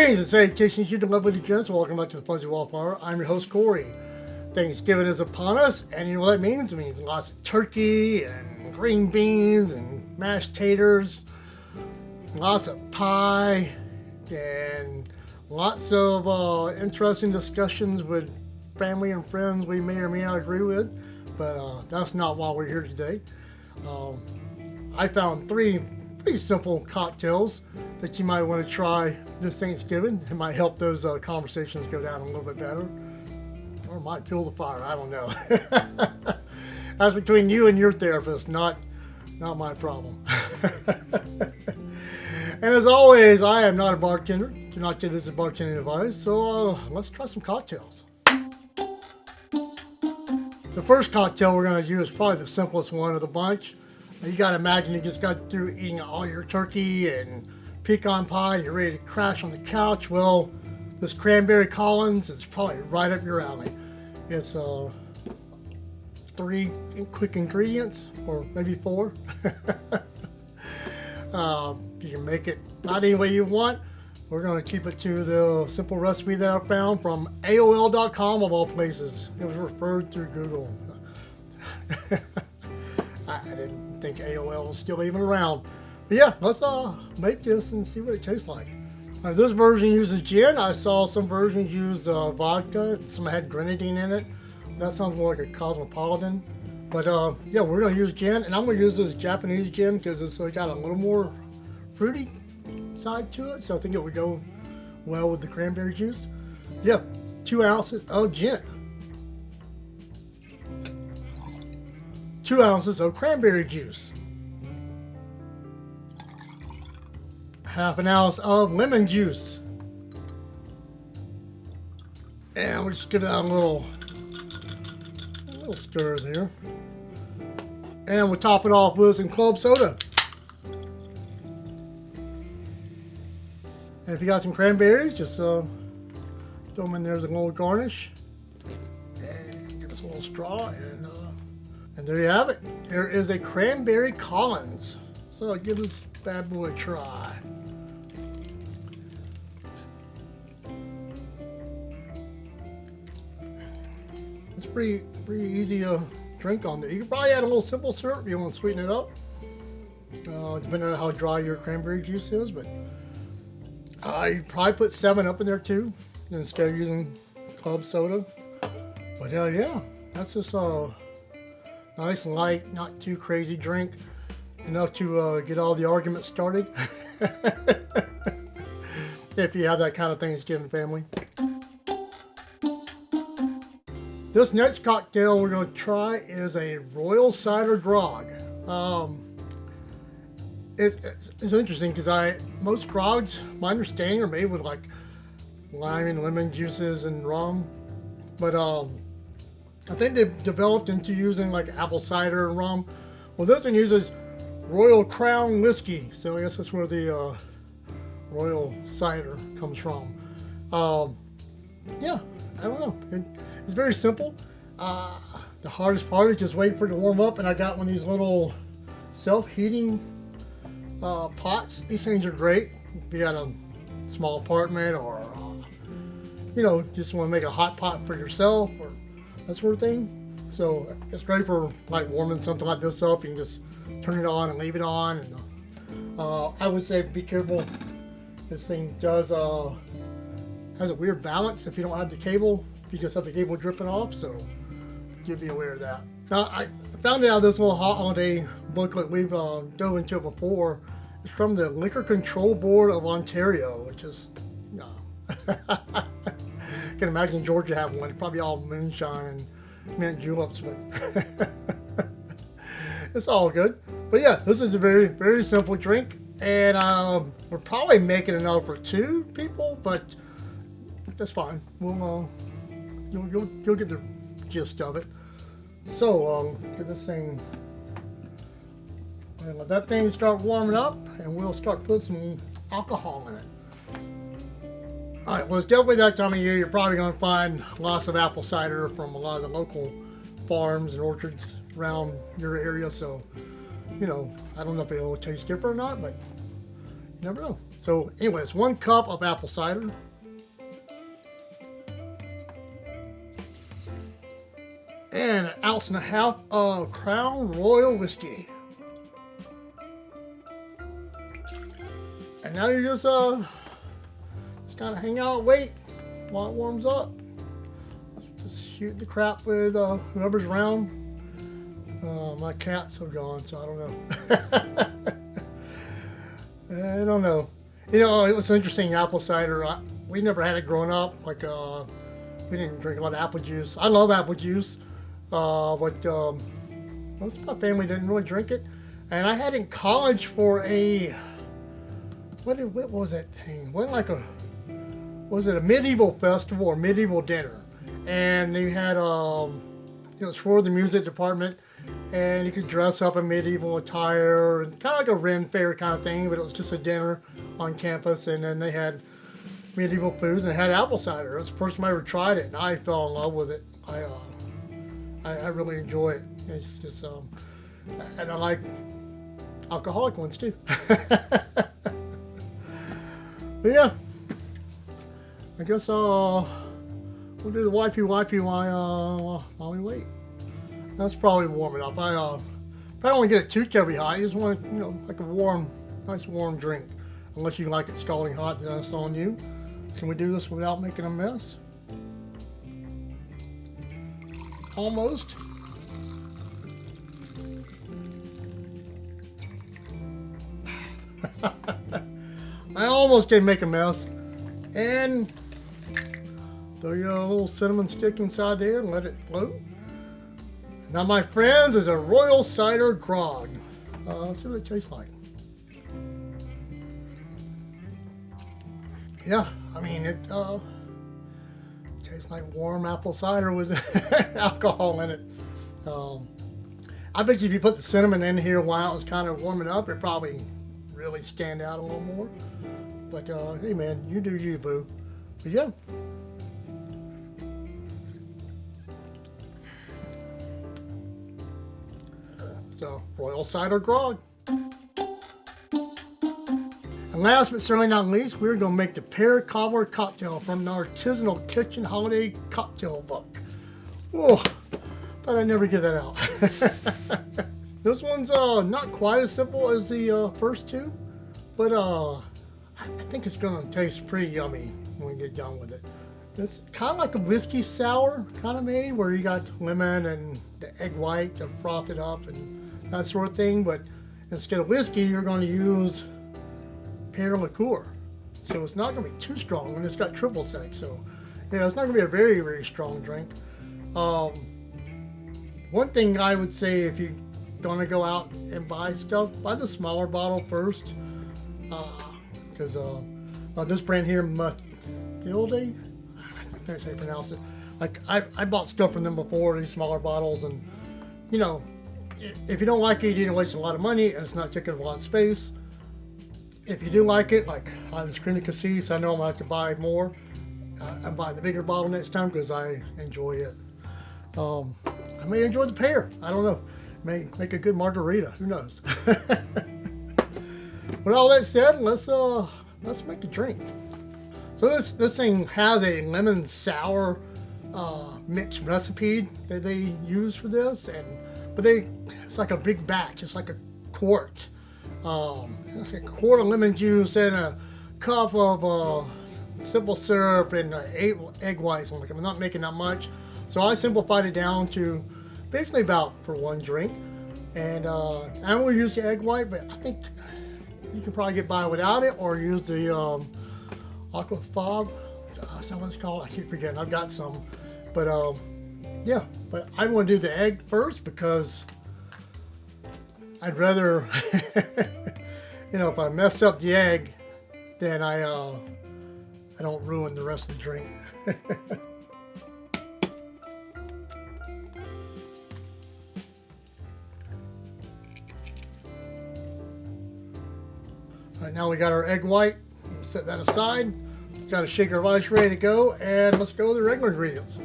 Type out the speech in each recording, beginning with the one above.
Greetings and salutations, you lovely gents. Welcome back to the Fuzzy Wallflower. I'm your host, Corey. Thanksgiving is upon us, and you know what it means? It means lots of turkey and green beans and mashed taters, lots of pie, and lots of interesting discussions with family and friends we may or may not agree with, but that's not why we're here today. I found three pretty simple cocktails that you might want to try this Thanksgiving. It might help those conversations go down a little bit better, or might fuel the fire. I don't know. That's between you and your therapist, not my problem. And as always, I am not a bartender. Do not take this as bartending advice. So let's try some cocktails. The first cocktail we're going to use is probably the simplest one of the bunch. You got to imagine you just got through eating all your turkey and pecan pie. You're ready to crash on the couch. Well, this Cranberry Collins is probably right up your alley. It's 3 quick ingredients, or maybe 4. You can make it not any way you want. We're going to keep it to the simple recipe that I found from AOL.com of all places. It was referred through Google. I didn't think AOL was still even around. But yeah, let's make this and see what it tastes like. This version uses gin. I saw some versions used vodka. Some had grenadine in it. That sounds more like a cosmopolitan. But yeah, we're going to use gin. And I'm going to use this Japanese gin because it's got a little more fruity side to it. So I think it would go well with the cranberry juice. Yeah, 2 ounces of gin. 2 ounces of cranberry juice. Half an ounce of lemon juice. And we'll just give that a little stir there. And we'll top it off with some club soda. And if you got some cranberries, just throw them in there as a little garnish. And get us a little straw, and there you have it. There is a Cranberry Collins. So give this bad boy a try. It's pretty easy to drink on there. You can probably add a little simple syrup if you want to sweeten it up, depending on how dry your cranberry juice is. But you probably put 7-Up in there too, instead of using club soda. But yeah, that's just nice and light, not too crazy drink, enough to get all the arguments started. If you have that kind of Thanksgiving family. This next cocktail we're going to try is a Royal Cider Grog. It's interesting because most grogs, my understanding, are made with like lime and lemon juices and rum, but I think they've developed into using like apple cider and rum. Well, this one uses Royal Crown whiskey, so I guess that's where the Royal Cider comes from. Yeah, I don't know. It's very simple. The hardest part is just waiting for it to warm up, and I got one of these little self-heating pots. These things are great if you got a small apartment, or just want to make a hot pot for yourself or that sort of thing. So it's great for like warming something like this up. You can just turn it on and leave it on. And I would say be careful. This thing does has a weird balance if you don't have the cable. You just have the cable dripping off, so you'll be aware of that. Now, I found out this little holiday booklet we've dove into before. It's from the Liquor Control Board of Ontario, which is, I can imagine Georgia have one. It's probably all moonshine and mint juleps, but it's all good. But yeah, this is a very, very simple drink, and we're probably making enough for 2 people, but that's fine. We'll you'll get the gist of it. So get this thing, and let that thing start warming up, and we'll start putting some alcohol in it. All right, well, it's definitely that time of year. You're probably going to find lots of apple cider from a lot of the local farms and orchards around your area. So, I don't know if it will taste different or not, but you never know. So anyways, 1 cup of apple cider. And 1.5 ounces of Crown Royal whiskey. And now you just kind of hang out, wait while it warms up. Just shoot the crap with whoever's around. My cats are gone, so I don't know. I don't know. You know, it was interesting, apple cider. We never had it growing up. Like, we didn't drink a lot of apple juice. I love apple juice, but most of my family didn't really drink it. And I had it in college for a, what was that thing? Was it a medieval festival or medieval dinner? And they had, it was for the music department. And you could dress up in medieval attire, and kind of like a Ren Fair kind of thing, but it was just a dinner on campus. And then they had medieval foods, and they had apple cider. It was the first time I ever tried it, and I fell in love with it. I really enjoy it. It's just, and I like alcoholic ones too. But yeah, I guess we'll do the wifey while we wait. That's probably warm enough. I don't want to get it too terribly hot. I just want, like a nice warm drink. Unless you like it scalding hot, then that's on you. Can we do this without making a mess? Almost. I almost did make a mess. And throw your little cinnamon stick inside there and let it float. Now, my friends, is a Royal Cider Grog. Let's see what it tastes like. Yeah, I mean, it tastes like warm apple cider with alcohol in it. I bet you if you put the cinnamon in here while it was kind of warming up, it'd probably really stand out a little more. But, hey, man, you do you, boo. But, yeah. So, Royal Cider Grog. And last but certainly not least, we're going to make the Pear Cobbler cocktail from the Artisanal Kitchen Holiday Cocktail Book. Whoa, thought I'd never get that out. This one's not quite as simple as the first two, but I think it's going to taste pretty yummy when we get done with it. It's kind of like a whiskey sour kind of made, where you got lemon and the egg white to froth it up and that sort of thing, but instead of whiskey, you're going to use Pear Liqueur. So it's not going to be too strong, and it's got triple sec, so yeah, it's not going to be a very, very strong drink. One thing I would say, if you're going to go out and buy stuff, buy the smaller bottle first, because this brand here, Mathilde, that's how you pronounce it. Like, I bought stuff from them before, these smaller bottles, and if you don't like it, you didn't waste a lot of money, and it's not taking a lot of space. If you do like it, like this Creamy Cassis, I know I'm going to have to buy more. I'm buying the bigger bottle next time because I enjoy it. I may enjoy the pear. I don't know. May make a good margarita. Who knows? With all that said, let's make a drink. So this thing has a lemon sour mixed recipe that they use for this, but it's like a big batch. It's like a quart. It's a quart of lemon juice and a cup of simple syrup and 8 egg whites. I'm not making that much, so I simplified it down to basically about for one drink. And I will use the egg white, but I think you can probably get by without it, or use the aquafab. Is that what it's called? I keep forgetting. I've got some, but yeah. But I want to do the egg first because I'd rather, if I mess up the egg, then I don't ruin the rest of the drink. All right, now we got our egg white. We'll set that aside. Got a shaker of ice ready to go, and let's go with the regular ingredients.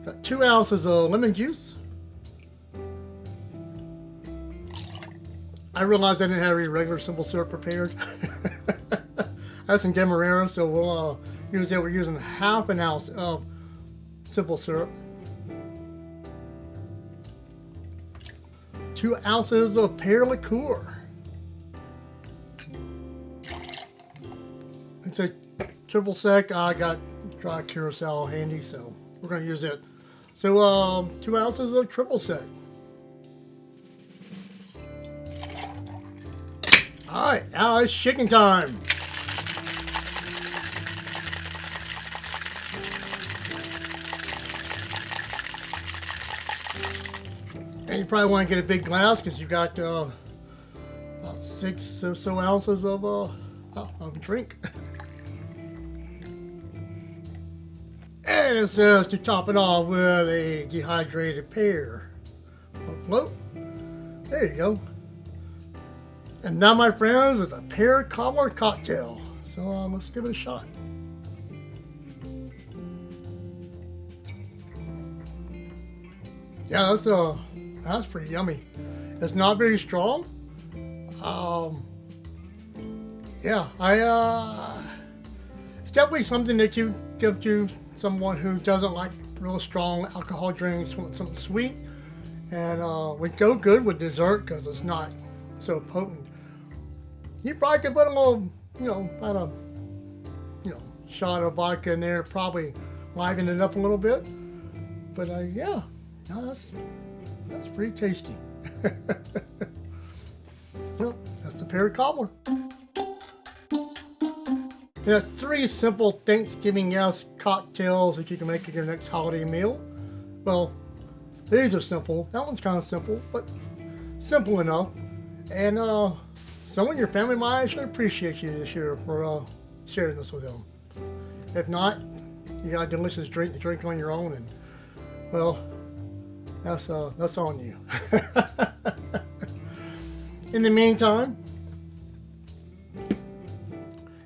Got 2 ounces of lemon juice. I realized I didn't have any regular simple syrup prepared. That's some Demerara, so we'll use it. We're using half an ounce of simple syrup, 2 ounces of Pear Liqueur. It's a triple sec. I got dry curacao handy, so we're going to use it. So 2 ounces of triple sec. All right, now it's shaking time. And you probably want to get a big glass because you got about 6 or so ounces of drink. And it says to top it off with a dehydrated pear float. There you go. And now, my friends, it's a pear cobbler cocktail. So let's give it a shot. Yeah, that's pretty yummy. It's not very strong. Yeah, it's definitely something that you give to someone who doesn't like real strong alcohol drinks, wants something sweet, and would go good with dessert because it's not so potent. You probably could put a little, about a, shot of vodka in there, probably liven it up a little bit. But yeah, no, that's pretty tasty. Well, that's the Pear Cobbler. That's 3 simple Thanksgiving-esque cocktails that you can make at your next holiday meal. Well, these are simple. That one's kind of simple, but simple enough. And someone in your family might actually appreciate you this year for sharing this with them. If not, you got a delicious drink to drink on your own, and well, that's on you. In the meantime,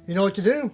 you know what to do.